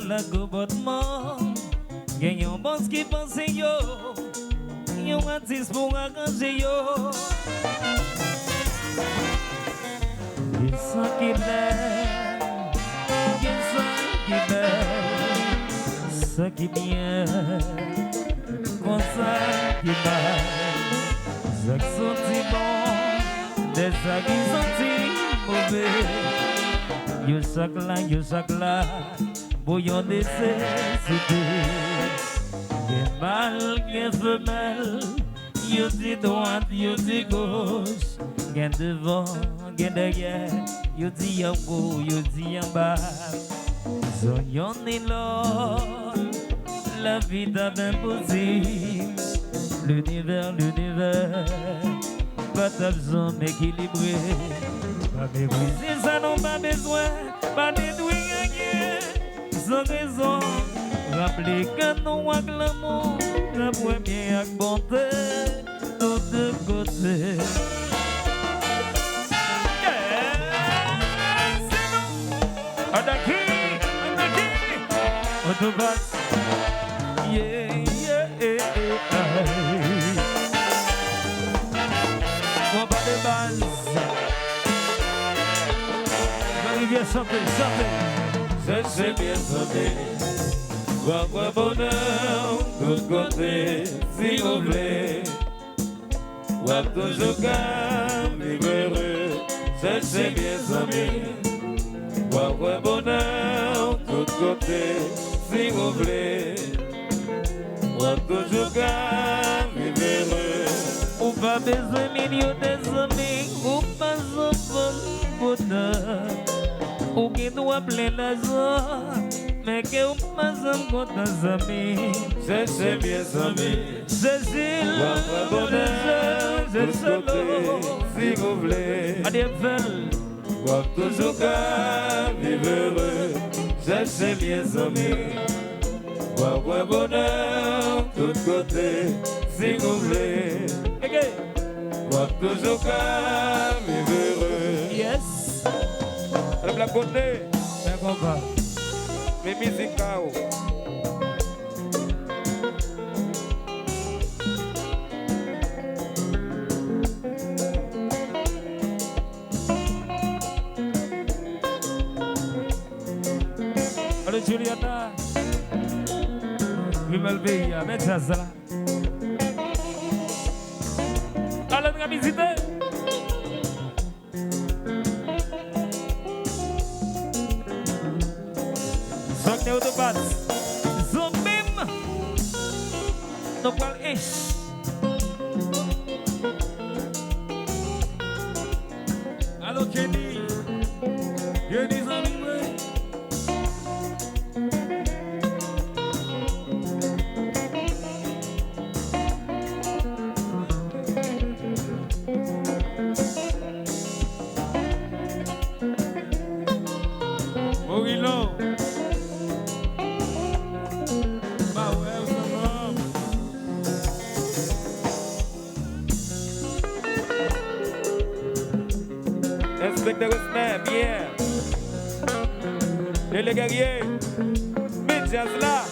le comportement. Gagnons bon ce qui pense yo. Yon artiste pour arranger yo. Il sent qu'il est, il sent qu'il est, ce qui bien, comme ça qui va, ce qui sentit bon, des ça qui sentit mauvais. Yo chaque là, bouillon nécessité. Gen mal, gen femelle, yo di droite, yo di gauche. Gen devant, gen derrière, yo di en haut, yo di en bas. Son yon et l'autre, la vie est impossible. L'univers, pas ta besoin m'équilibrer. Pas mépriser, ça n'ont pas besoin, pas détruire rien, sans raison. Rappelez que nous acclamons la première bonté, tous deux côtés. Adaki, autobus, on va de base. Olivier, chantez. C'est bien chanté. Votre bonheur, tout côté, si vous voulez. Wap toujours calme, vivre heureux, c'est bien sommeil. Votre bonheur, tout côté, si vous voulez. Wap toujours calme, vivre heureux. Ou pas besoin millions des amis, ou pas un bonheur. Ou qui doit plein l'argent. Mais que ou pas un compte amis, c'est bien amis. Cécile, votre bonheur, c'est solo. Si vous voulez, allez belle, wap toujours qu'à vivre heureux, c'est bien amis. Votre bonheur, tout côté, si vous voulez, wap toujours qu'à vivre heureux. Yes. Le black côté, c'est comme ça. Les musicaux. Allez Juliana, Vimelvia, mets ça là. Allez nous visiter. Autobus, Zombim, no qual ish. Alô Kenny, Kenny Zombim. Morilo. Inspecteur Snap, yeah. Et les guerriers, Midjas là.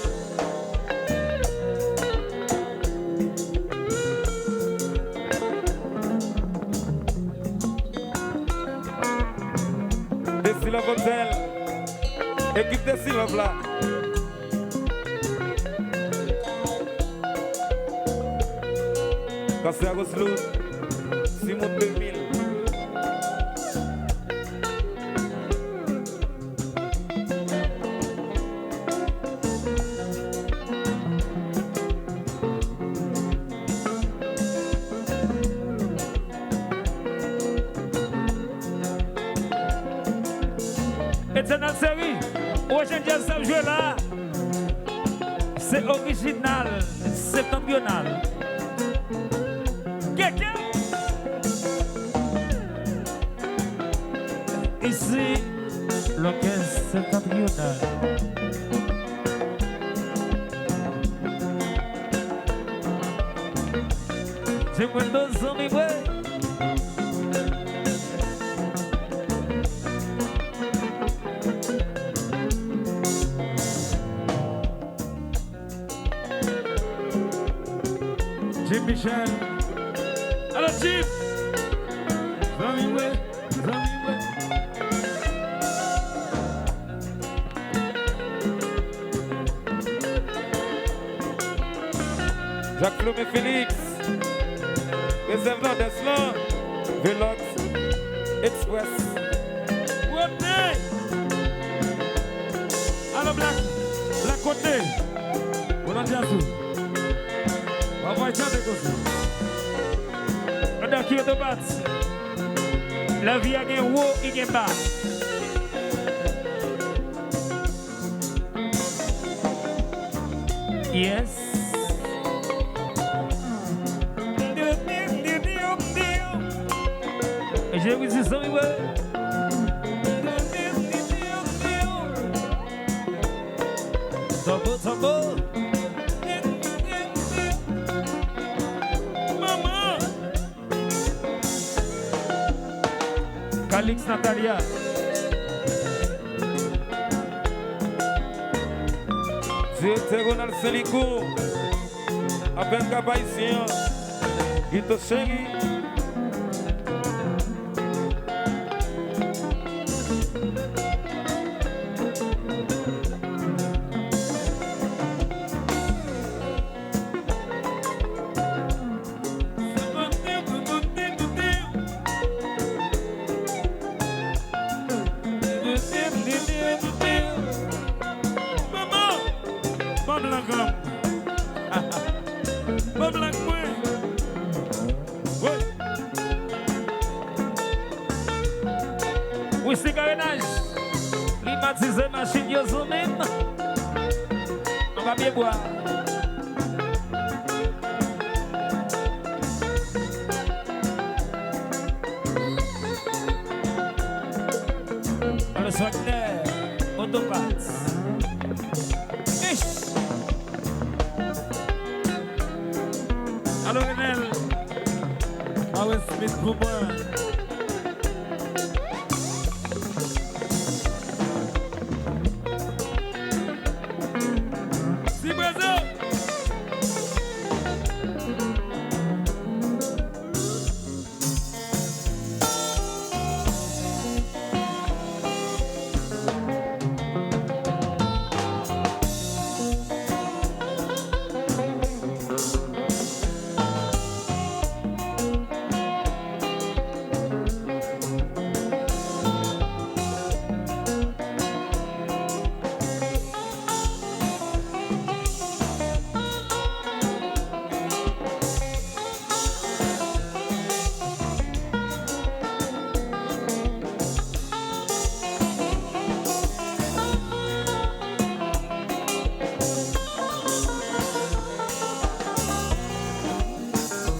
Des Silva Hotel, équipe de Silva là. Cassé à Gosselou, Simon 2000. Éternel série, aujourd'hui ça joue là, c'est original, septentrional. Quelqu'un ici, l'orchestre septentrional. J'ai moins de amis, ouais. Michel. Alors, Chip. Zamiwe. Jacques Flomé Félix. Réservoir d'Aslan. Velox. Express. What day? Alors, Black Côté. On a dit à tout. On va chanter comme ça. On a qui est de battre. La vie a gagné haut et gagné bas. Yes. Et j'ai vu ça, oui, ouais. Tambo. Maman. Calix Natalia. Directeur Ronald Selicou. Appel Kabaïsien. Guito Chéri. Oui, c'est carénage. Climatiser machine, yo même. On va bien boire. Le Wagner, autopath. Alors, Renel, Howard Smith Cooper.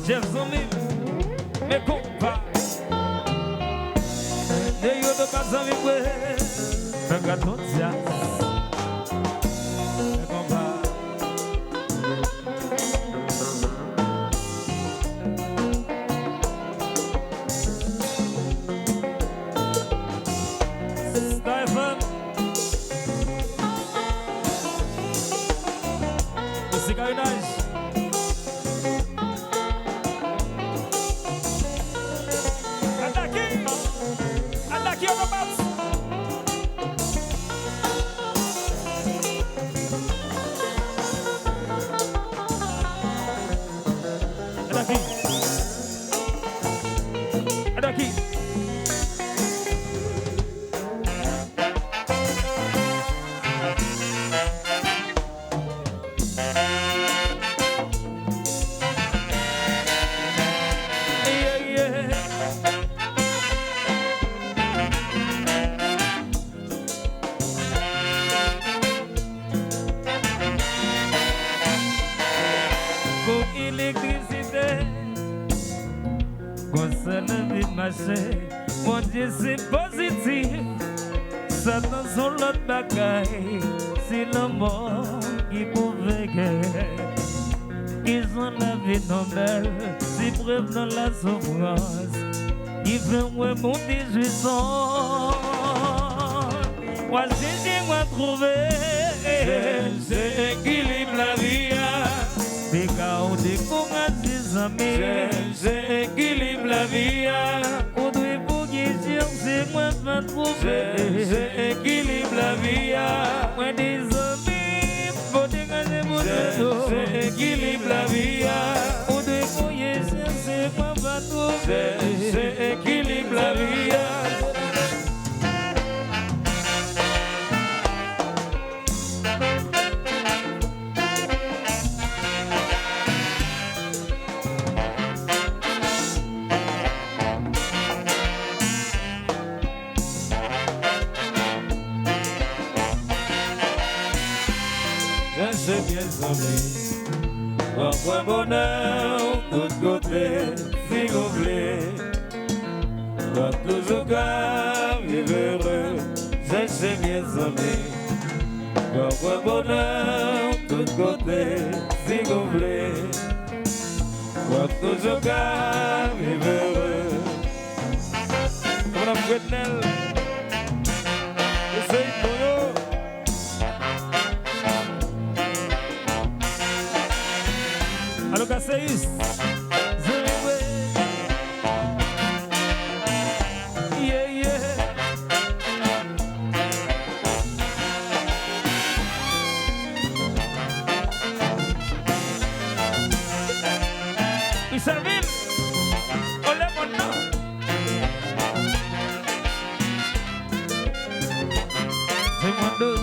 Jeff Zombie, mes compas. Et yo de casa avec moi, un gâteau de jazz. Mes compas. Stephen. Esse carinage. Mon Dieu c'est positif, Satan son l'autre bagaille, c'est le mort qui pouvait guérir. Ils ont la vie noble, c'est bref dans la souffrance, il fait moi mon 18 ans. Moi j'ai trouvé, c'est équilibre la vie, c'est quand on découvre des amis. J'équilibre la vie. On doit bouger sur c'est moi pas trouver. J'équilibre la vie. Moi des amis, faut dégager mon dos. J'équilibre la vie. On doit bouger sur c'est moi pas trouver. J'équilibre la vie. C'est bien semblé, parfois bonheur, tout côté, si vous voulez, pas toujours qu'à vivre heureux, c'est bien semblé, parfois bonheur, tout côté, si vous voulez, pas toujours qu'à vivre heureux. Madame Gretnel, essaye pour eux. Allo Casseus, yeah, yeah. Isabel, olé mon nom. C'est mon dos.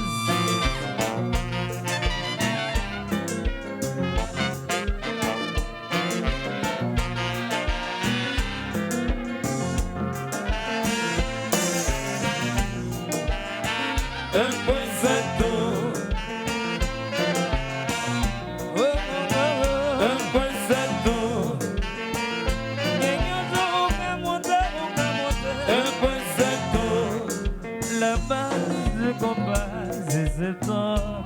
La base du combat, c'est ce temps.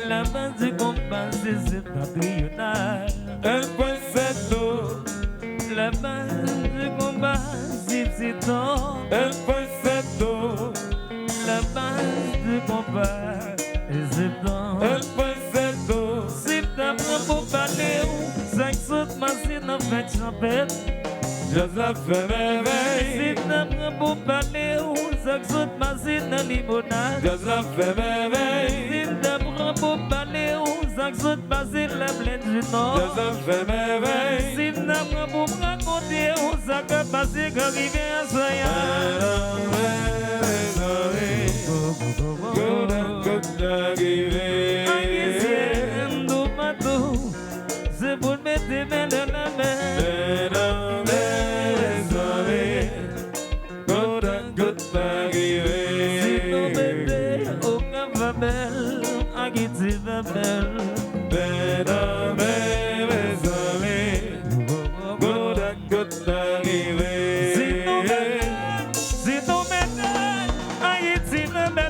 La base du combat, c'est ce embryonnage. La base du combat, c'est ce temps. La base du combat, c'est ce temps. Si t'as pas pour parler, 5 machines en fait champêtre. Joseph fait merveille. Si t'as pas pour parler, 5 machines en limonade. Joseph fait merveille. Si t'as pas pour parler, 5 machines la plaine du Nord. Joseph fait merveille. Si t'as pas pour raconter, 5 machines qui arrivent à Soya. C'est pour mettre tes mains dans la main. Si nous mettons au Cavabel, à Gitivabel. Si nous mettons à Gitivabel.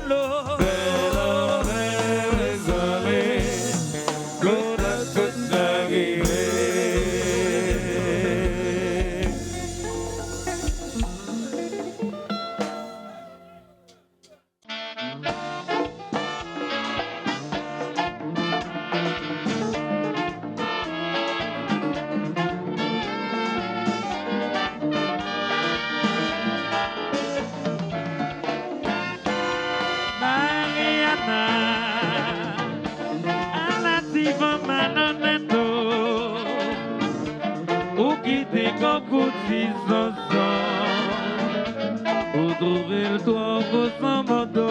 Pour trouver le toit pour son moto,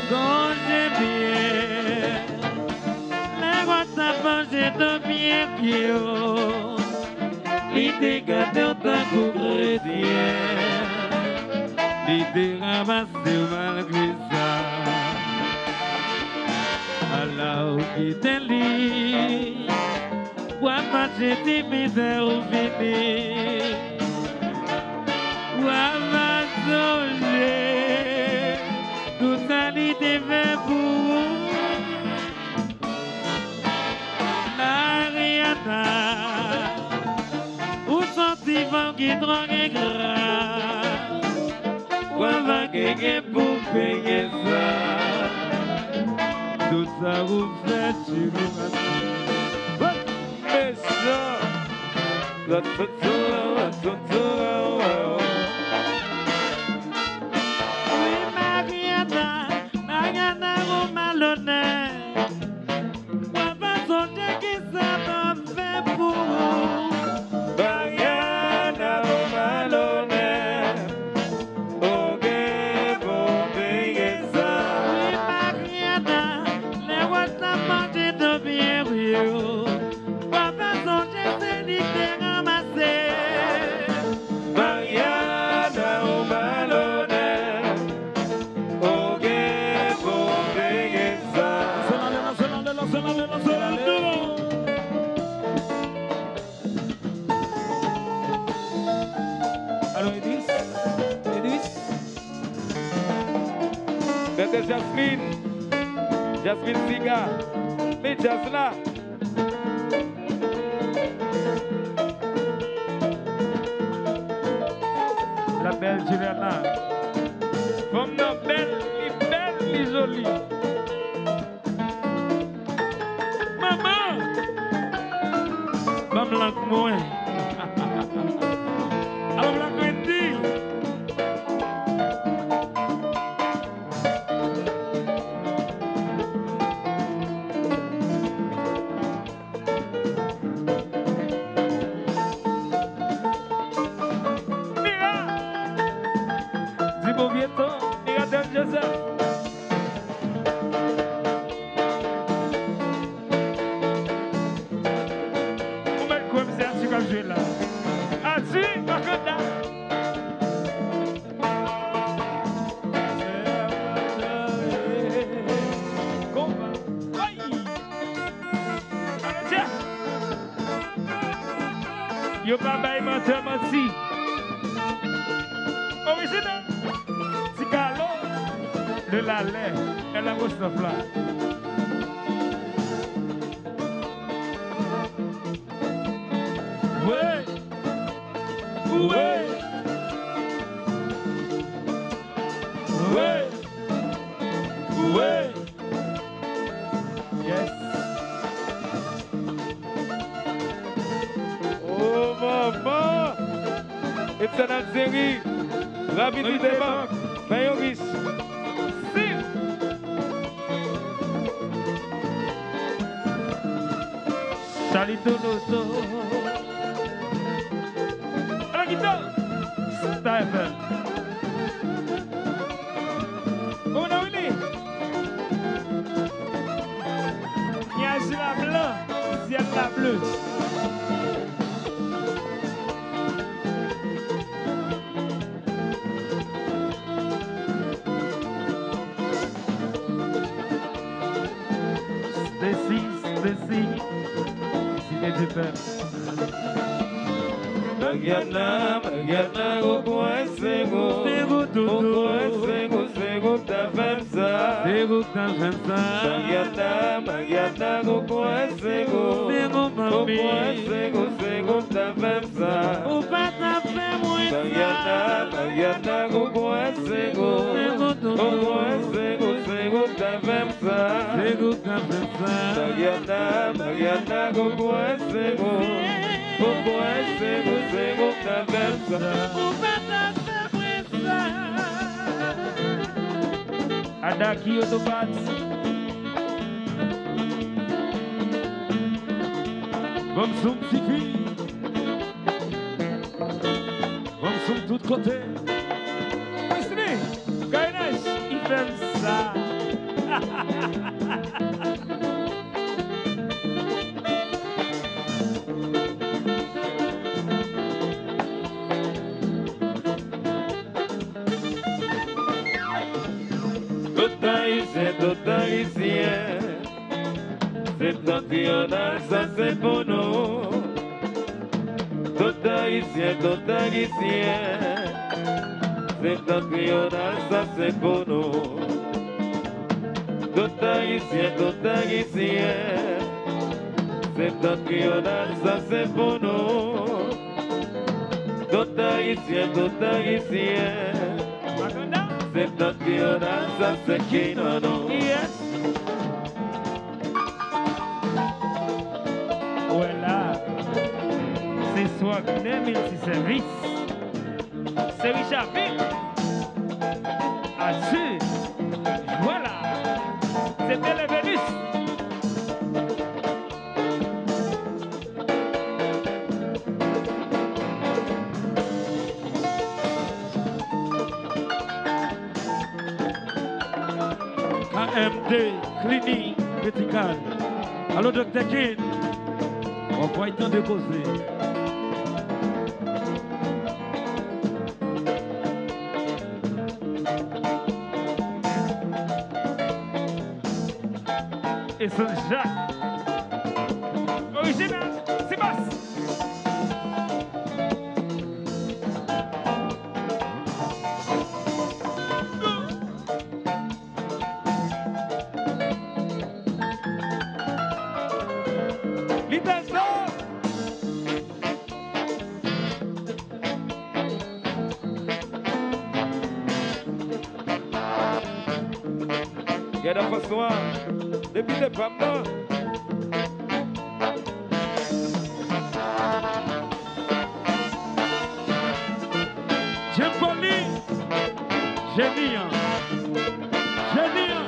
quand j'ai bien, la boîte à manger de bien pio, l'idée gâtée en tant que chrétien, l'idée ramassée malgré ça, alors qui te lit. Wa marcher ti misère ou fini. Wa va songer. Tout ça l'idée fait pour Mariana. Ou sentiment qui drogue et gras. Wa va gagner pour payer ça. ça vous fait tirer Mariana, vous malhonnête. Papa, son Dieu qui ça m'a fait pour vous. Mariana, vous malhonnête. Ok, bon, payez ça. Oui, Mariana, les rois t'ont mangé de bien rio. Papa, son Dieu, c'est lui qui t'a ramassé. Mariana, vous malhonnête. Ok, bon, payez ça. Allô, Edis? Bébé Jasmine. Jasmine Siga. Mais Jasna. La belle Juliana. Comme la belle, li jolie. Maman! Comme la moins. Alors la Wendy. Mira! Zibo Vieto, mira Del Joseph. Como é que você acha que eu vou lá? Assim, bacana. Yo papai menteur menti. Original. Cigalo de la lait. Elle a gauche de plat. Ouais. Ouais. Ouais. Ouais. Yes. Oh maman. Excellente série. Rapidité banque. Maillot riche. Salito Noto. À la guitare. Stephen. Comment on a Willy? Niage la blanc, ciel la bleu. Stacy, Cité du Père. Mariana, au coin, c'est go. Au coin, c'est go, ta femme ça. Mariana, au coin, c'est go. Au coin, c'est go, ta femme ça. Mariana, au coin, c'est go. Au coin, c'est go, ta femme ça. Mariana, au coin, c'est go. Au coin, c'est go, ta femme ça. Adaki Autobat. Comme son petit fille. Comme son tout côté. Wesley, Gainash, il fait ça. Tout haïtien, c'est national, ça c'est pour nous. Tout haïtien, c'est national, ça c'est pour nous. Tout haïtien, c'est national, ça c'est pour nous. Tout haïtien, c'est national, ça c'est qui non. Wagner Multiservice. C'est Richard Ville. Assure. Voilà. C'était le Vénus. KMD, clinique médicale. Allô, Dr. King. On va y temps de causer. Et Saint-Jacques. Original. C'est basse. Gada François, depuis les femmes là. Jempoli, Génia, Génia.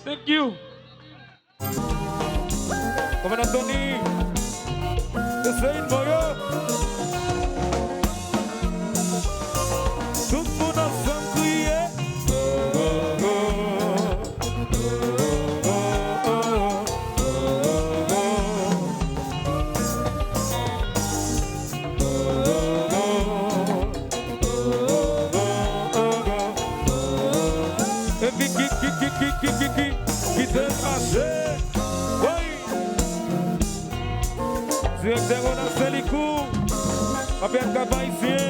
Thank you. Commandant Tony, essaye de mourir. Tout le monde ensemble crier. Qui te passe? Oui. Directeur on a fait les coups. Avec un cabaïsien.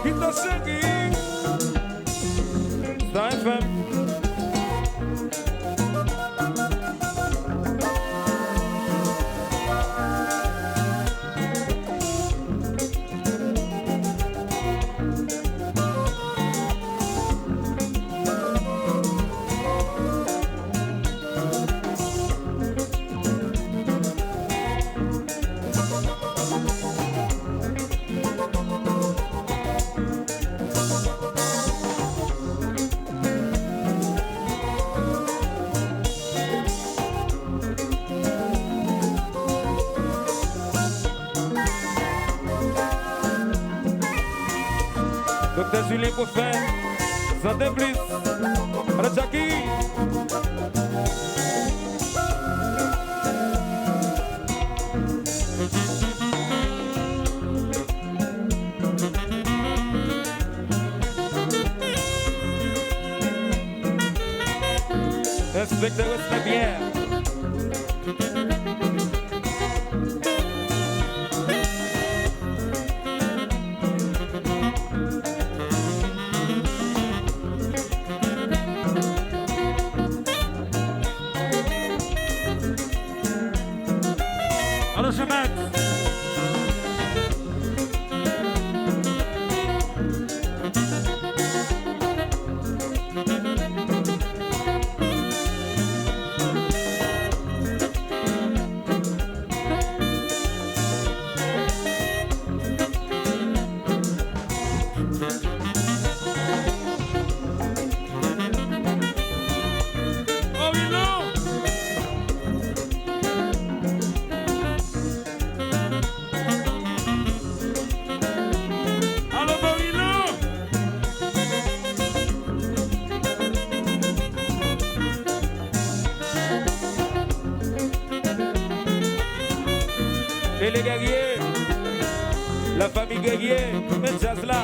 Qui te seguit? Star FM. Docteur Julie pour faire santé plus. Alors Jackie. Inspecteur respect bien. Allô, Chemet. Et les guerriers, la famille guerrier, mais jazz là.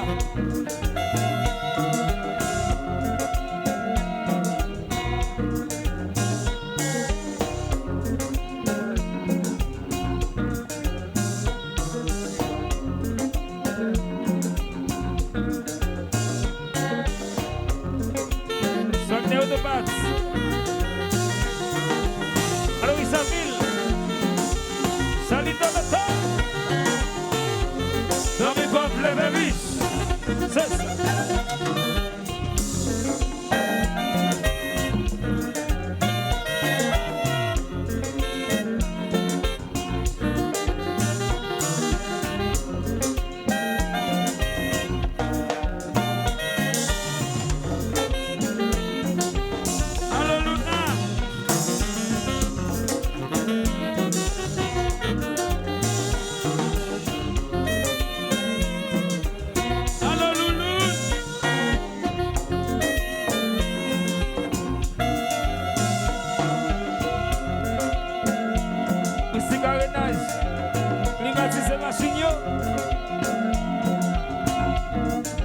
Alors Isabelle, salut dans le temps. Dans mes peuples les bébés, c'est ça.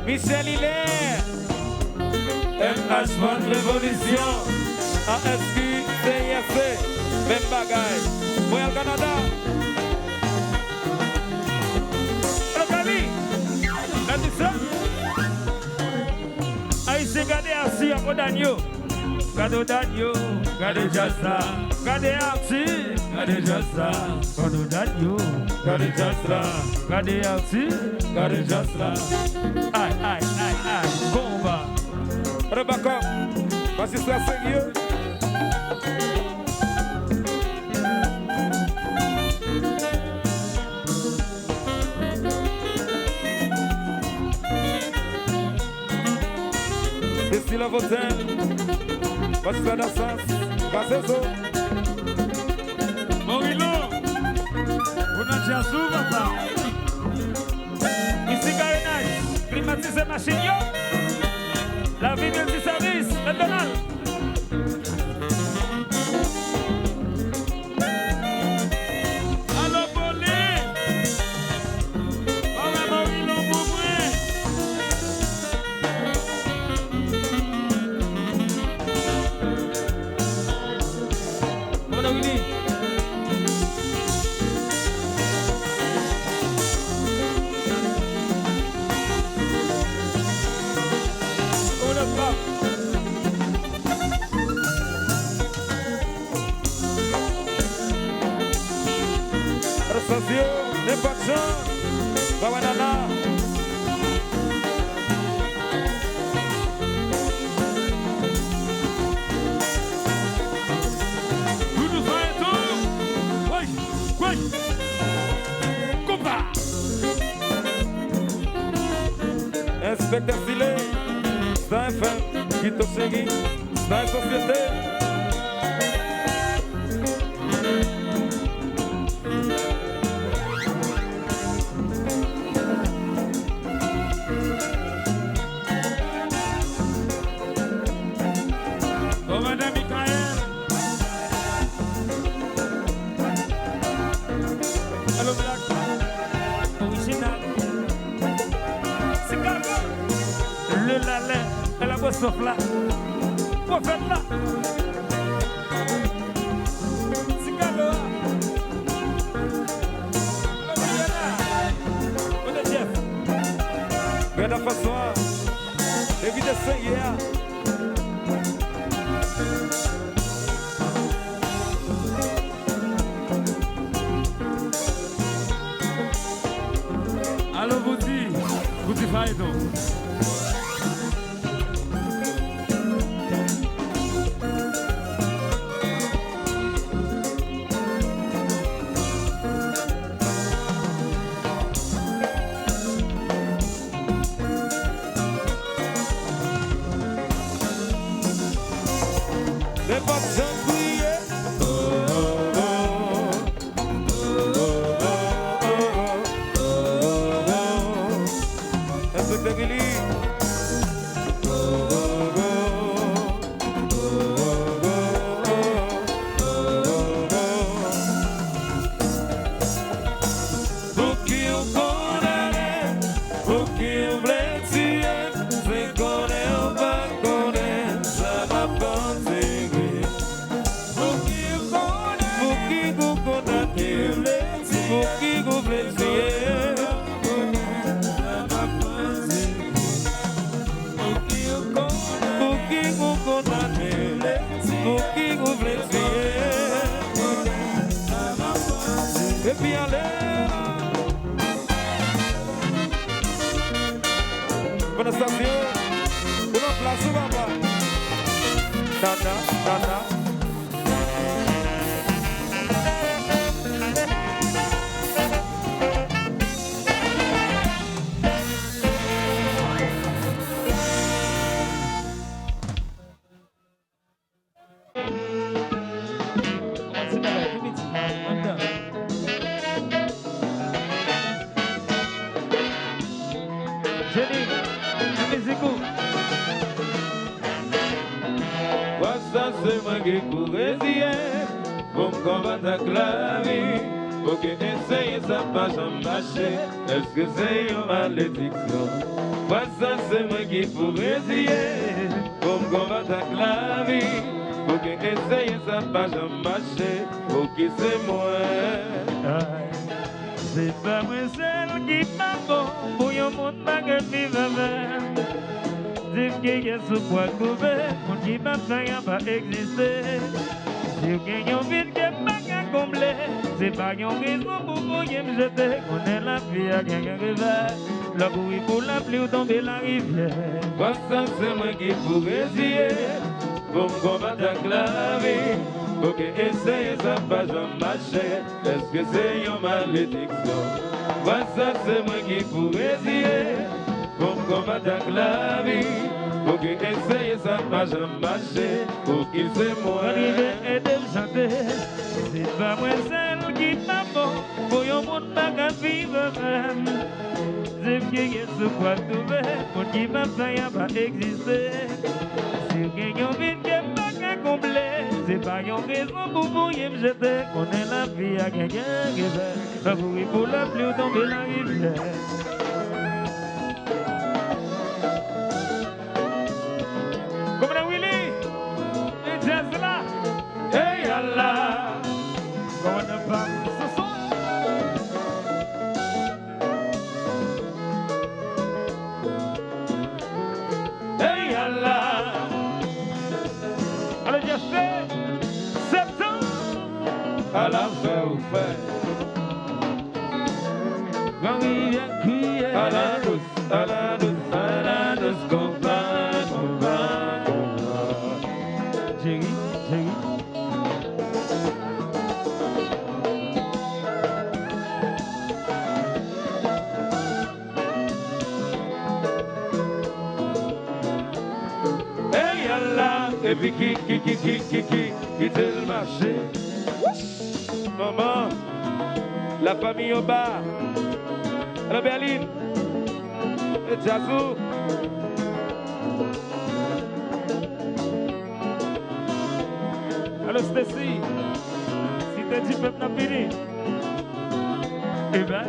Michel Hilaire, MH1 Révolution, ASQ, CIFC, même bagaille. Moi au Canada. Alors Kali, la mission. Aïe, gardez assis à Modanio. Gardez Danio, gardez Jassa, gardez Arti, gardez Jassa, gardez Danio, gardez Jassa, gardez Arti, gardez Jassa. Aïe, combat. Rebecca, parce que c'est sérieux. D'ici la votaine, parce que la danse, casse ça. Morilo, on a déjà souvent ça. Ici, Karenai, climatiser machine. La vie du service, McDonald's. Allô, Pauline. Oh, Morilo, pour moi. Bon, Willy. Ressasio, Nepaxon, Bawanana. Tudo vai, tudo. Vai. Compa. Inspecteur Filet, Star FM, Quito Segui, Star Société. Sauf là, prophète là, Sigalo, on est Jeff. Regarde la façon, évitez ça hier. Allô, vous dites Faido. Et puis allez. Bonne station. Pour la place, papa. Nana, nana. C'est moi qui pourrais dire, pour me combattre la vie, pour que essayer ça pas jamais marcher. Est-ce que c'est une malédiction? Ça c'est moi qui pourrais dire, pour me combattre la vie, pour que essayer ça pas jamais marcher. Pour qui c'est moi? C'est pas moi seul qui m'a bon, pour un monde baguette vive avec. Dis que y'a ce poids couvert, mon qui m'a fait pas exister. Si vous gagnez un vide que m'a comblé, c'est pas une raison pour vous me jeter. On est la vie à gagner un réveil, là où il faut la pluie ou tomber la rivière. Ça c'est moi qui pourrais dire, pour me combattre la vie, pour que essayer ça pas jamais marcher. Est-ce que c'est une malédiction? Ça c'est moi qui pourrais dire, pour me combattre la vie, pour que essayer ça pas jamais marcher. Pour qui c'est moi? Arriver et de chanter, c'est pas moi seul qui m'a bon, pour un monde baguette vivre même. C'est que y'a ce poids couvert, mon qui m'a fait pas exister. Si vous gagnez un vide que m'a comblé, c'est pas une raison pour vous me jeter. On est la vie à gagner un réveil, là où il faut la pluie ou tomber la rivière. Hey Allah, going to pop the song. hey Allah, Alors just say, septembre. à la fin ou fin, Quand il vient crier, à la douce, à la douce, à la douce, combat, combat, combat. Jerry, Jerry. Hey Allah, et puis qui t'est le marché? Maman, la famille au bar, la berline, et Jazou. Alors Stacy, si t'as dit peuple n'a fini, eh ben,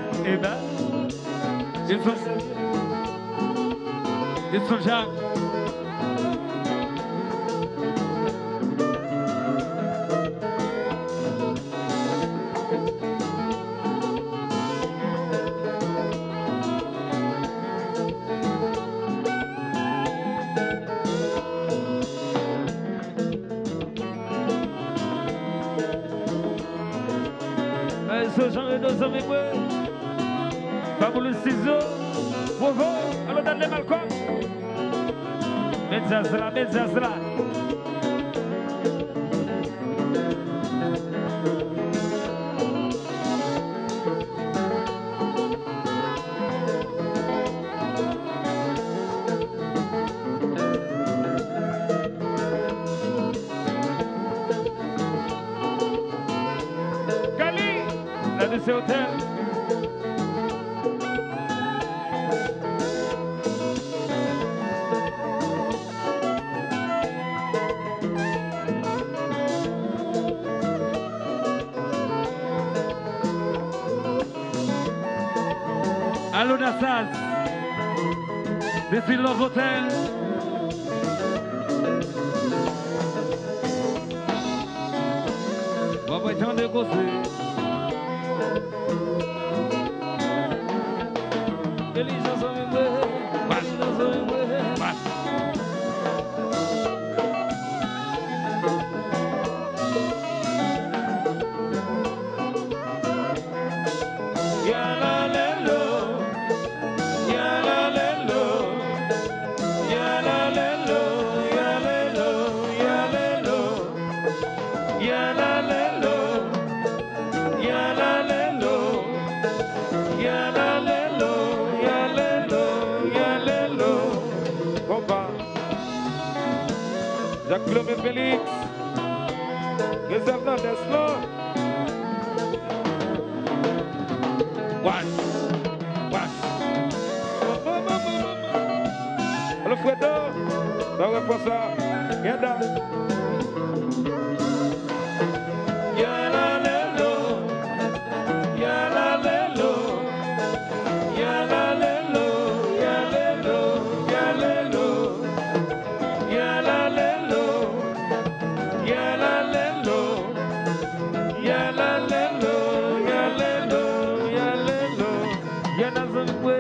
ils sont Jacques. Ce genre de deux hommes et moi, fabuleux ciseaux, bravo, alors donne les Malcolm. Mezzazra. C'est hôtel. Allô Nassaz, depuis Love Hotel. On va être en négocier. yourself now, that's slow. Watch. Alfredo, va refaire ça. Yada. Yala lelo, yala lelo, yala lelo, yala lelo, yala lelo, yala lelo, yala lelo, yala lelo, yala lelo, yala lelo, yana zangwe.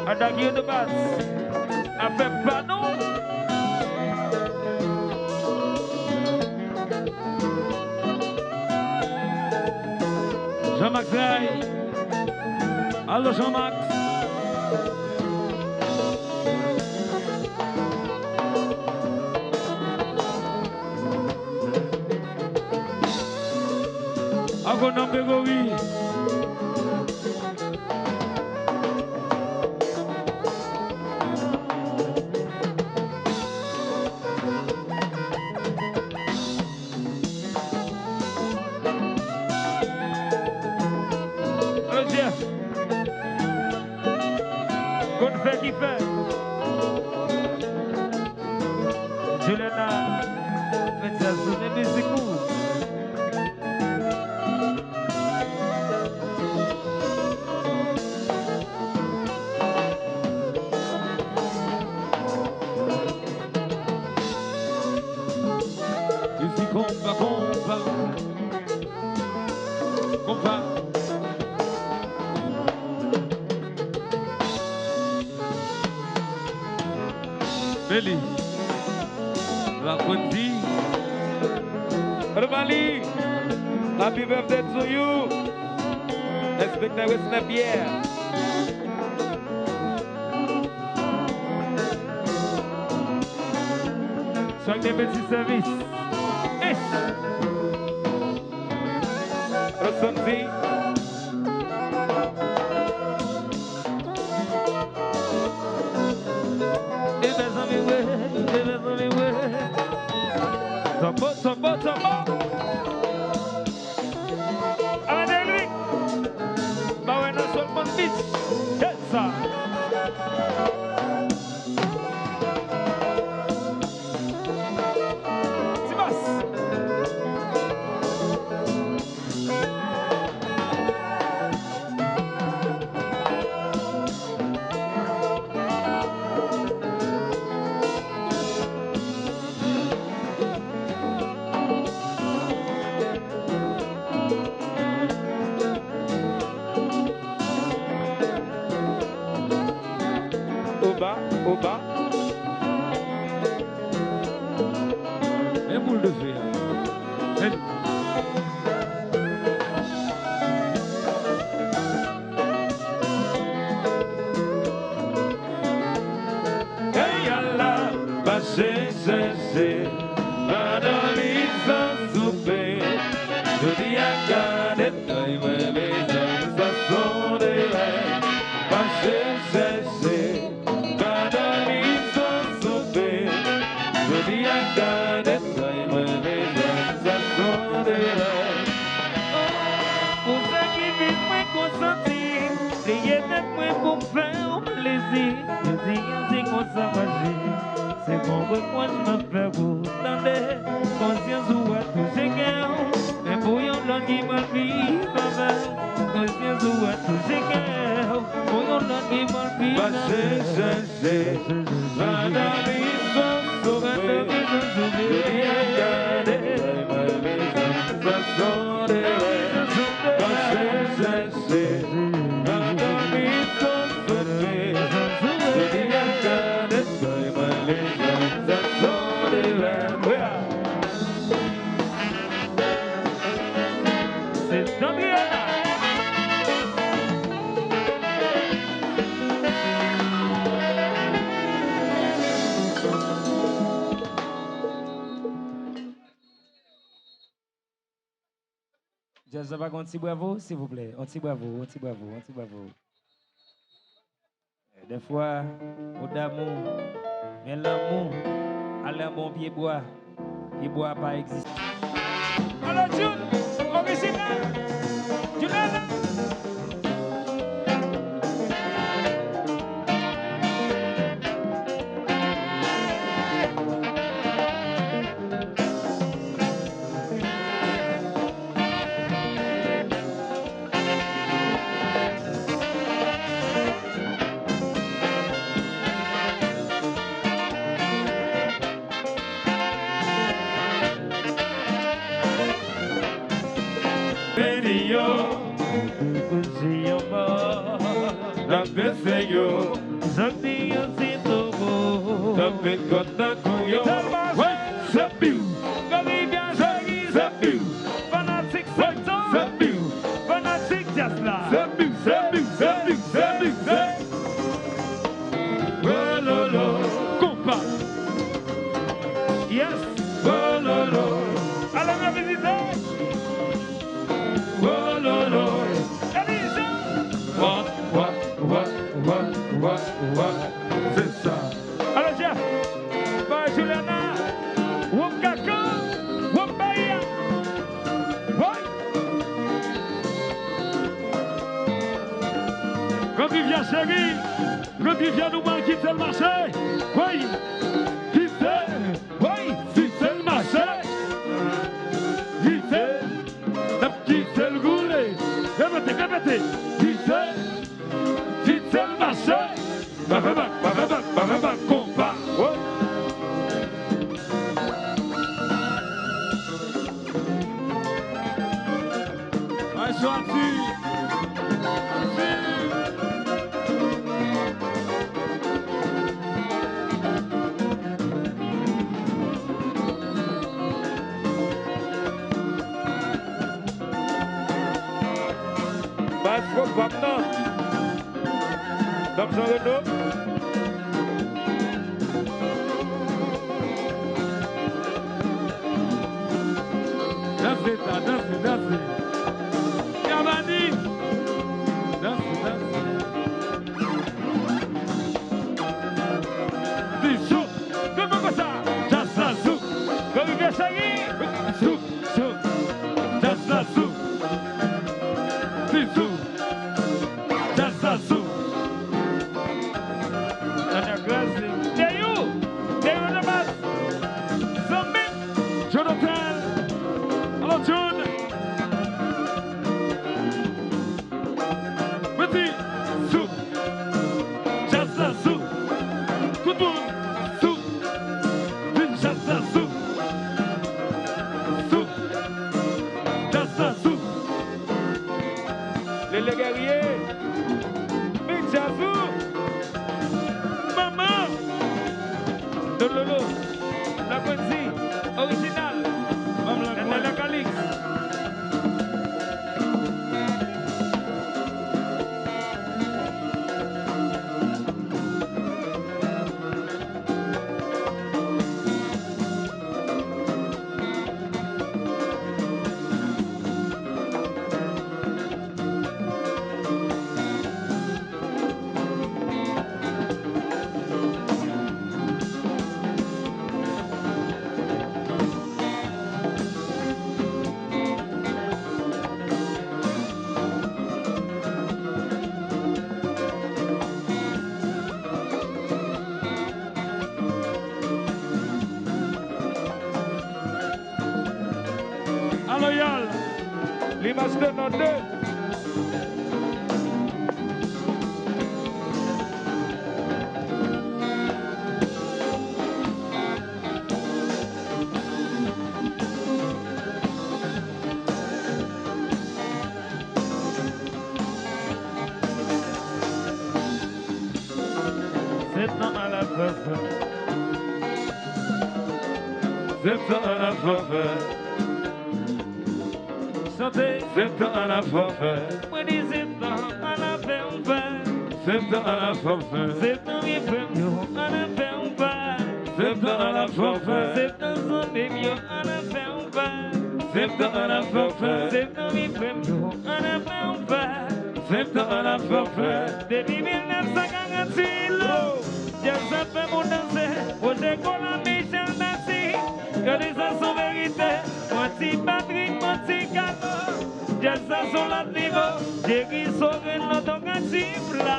Adagio de base, a fait pas non. Jean-Max Ray. Allô Jean-Max. Encore non Grégory. Juliana, mais ça sonne musique. Ici combat. Belly. Raconti. Revali. Happy birthday to you. Respecte avec la bière. Soigne des petits services. Ressenti. Topo. Allez lui. Bah ouais, non seulement vite. C'est ça. Au bas. Un boule de feu. Hey Allah, c'est madame sans souper. Je dis à garder ça sont des rêves. C'est c'est bon que moi je me fais vous tendre conscience ou à tout ce qu'elle un bouillon l'on qui m'a vie conscience ou à tout ce qu'elle bouillon l'on qui m'a vie c'est madame ils sont sauvés Je sais pas un petit bravo, s'il vous plaît. Un petit bravo. Des fois, au d'amour, Mais l'amour, allez à mon pied bois pas exister. Alors, June, original, June. L'image de notre deux. C'est dans la veuve. C'est dans la veuve. C'est dans la forfait. C'est dans la veuve. C'est dans la forfait. C'est dans les veuves. C'est dans la forfait. C'est dans son début. C'est dans la forfait. C'est dans les veuves. C'est dans la forfait. Depuis 1946, Just a fait mon danser, moi j'ai collé Michel Nassi. Que les gens sont vérité, moi si Patrick, moi si Carlo. Just a son la niveau, j'ai qui sauvé l'autocatif là.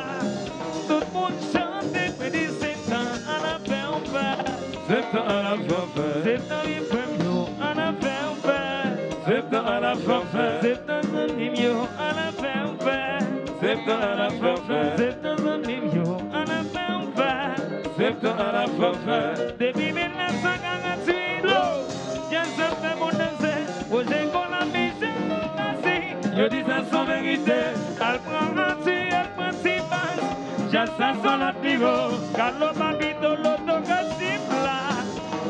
Tout le monde chante, mais dit c'est temps à la fin on fait. C'est temps à la fin C'est temps il fait mieux, à la fin on fait. C'est temps à la fin C'est temps un mieux, à la fin on fait. C'est temps à la fin C'est temps un mieux, à la fin on fait. C'est temps à la fin Depuis 1948, j'ai fait mon danser, où j'ai collé la Michel Nassi. Je dis ça sans vérité, elle prend un petit, elle prend si basse. J'ai ça sans la pivot, car le babito l'autocatif là.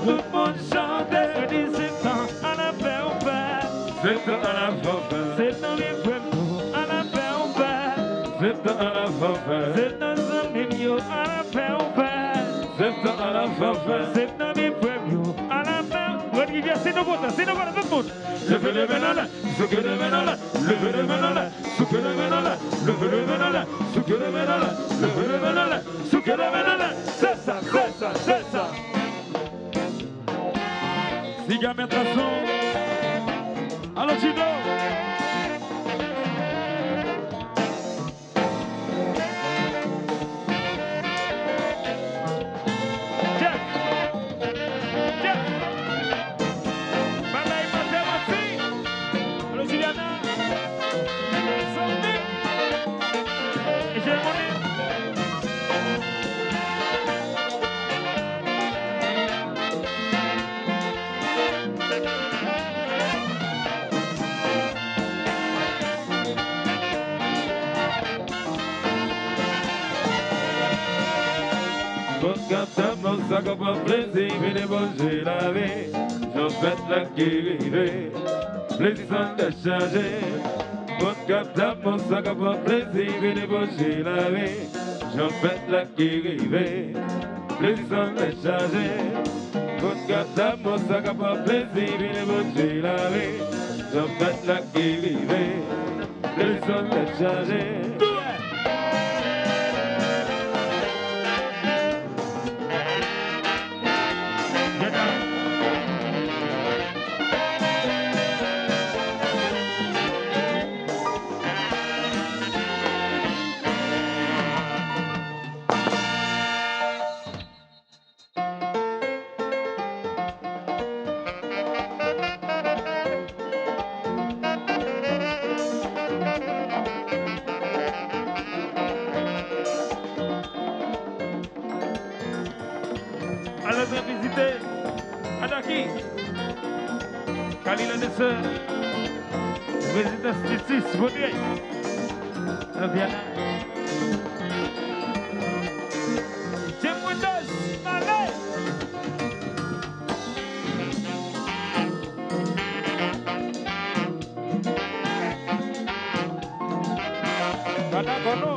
Tout le monde chante, je dis c'est temps à la fin on fait. C'est temps à la fin C'est temps les frères, à la fin on fait. C'est temps à la fin C'est temps un mieux, à la fin on fait. C'est temps à la fin C'est dans mes premiers, à la fin, Rodriguez, c'est nos gars, tout le monde. Levez le vénal, souque le vénal, levez le vénal, souque le vénal, levez le vénal, souque le vénal, levez le vénal, souque le vénal. C'est ça, c'est ça, c'est ça. Siga mettre son. Allô, Chido. Ça qu'on prend plaisir, venez manger la vie. J'en fais la qui rive, plaisir sans décharger. Bon cap d'amour, ça qu'on prend plaisir, venez manger la vie. J'en fais la qui rive, plaisir sans décharger. Bon cap d'amour, ça qu'on prend plaisir, venez manger la vie. J'en fais la qui rive, plaisir sans décharger. Alors, bien visiter Adaki, Kalila de Sœur, visiter Stitis, Vaudreuil, Viana. Chemuendos, Malay. Kadakono.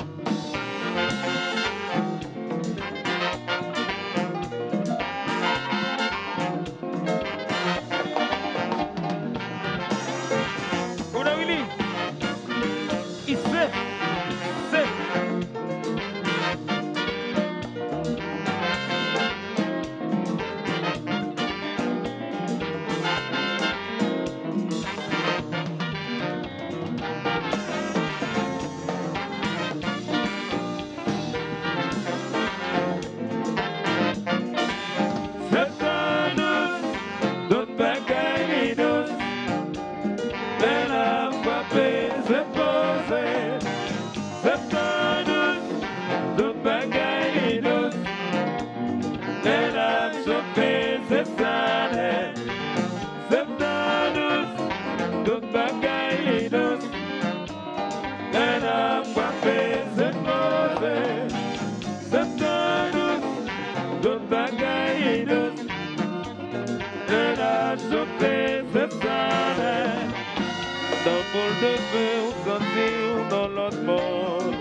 Dans l'autre monde,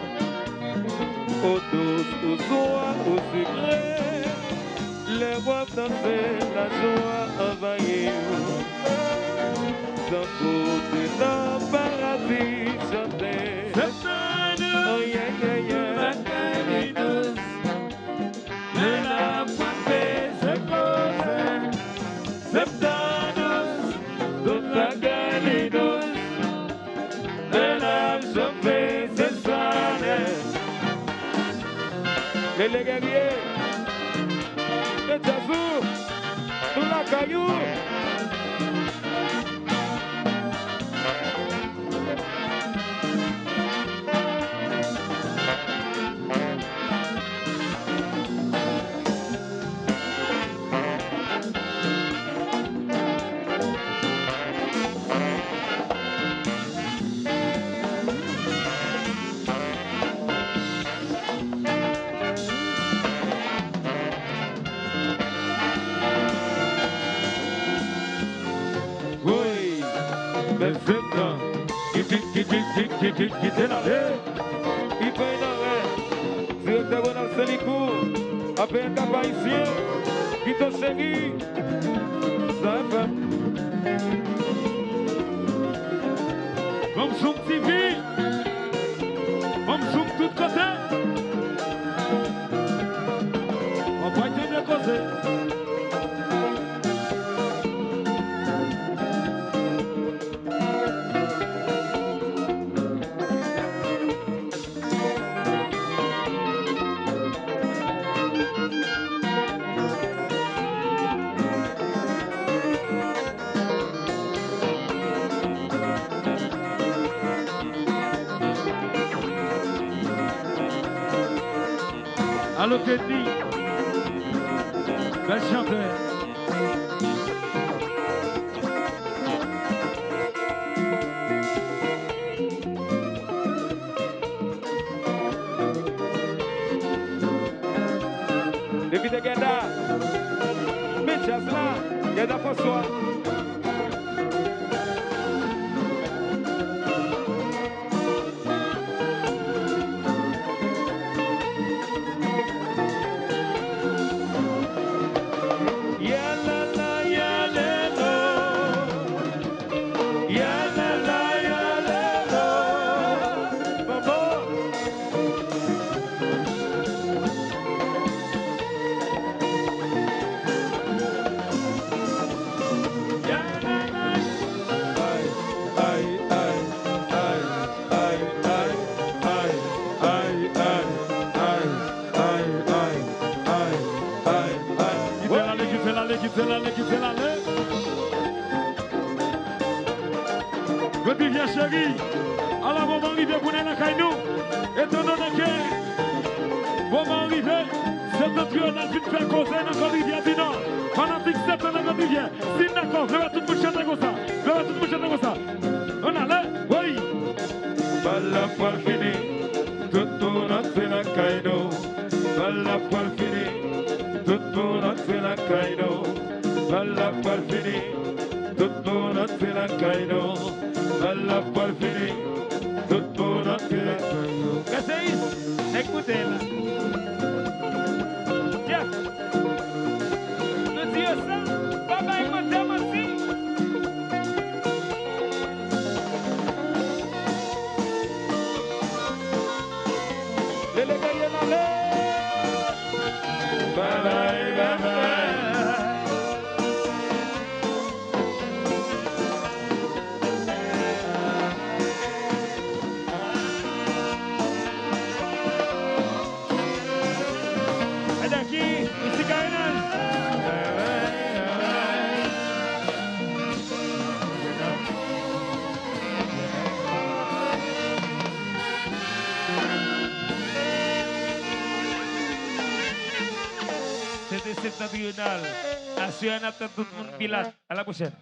au douce, au soir, au sucré, les voix danser, la joie envahir. D'un côté, dans le paradis, chanter. Oh yeah, yeah, yeah. les guerriers. Et Tchazou, nous la caillou. Qui t'est là, il paye l'arrêt. Directeur Ronald Sélicou, après un cap haïtien, qui te chérit, ça va. Comme Zoom TV, comme Zoom tout côté. On va te bien causer. Allô Kenny, bel chanteur. Depuis de Gada, Mitchell là, Gada François. Chérie, à la moment arrivé pour nous la nous, étant donné que moment arrivé, c'est un trio dans une faire causer dans la rivière du Nord. Fanatique 7 dans la rivière. Si d'accord, je vais tout le monde chanter comme ça. Je vais tout le monde chanter comme ça. On a là, oui. Balla poil fini, tout le monde fait la caïno. Balla poil fini, tout le monde fait la caïno. Balla poil fini, tout le monde fait la caïno. Balla poil fini, tout le monde fait la caïno. Qu'est-ce écoutez là. Tiens. Nous disons ça, papa et madame aussi. Les guerriers là, bye bye, bye bye. C'était septentrional. Assurez-nous tout le monde pilote. À la prochaine.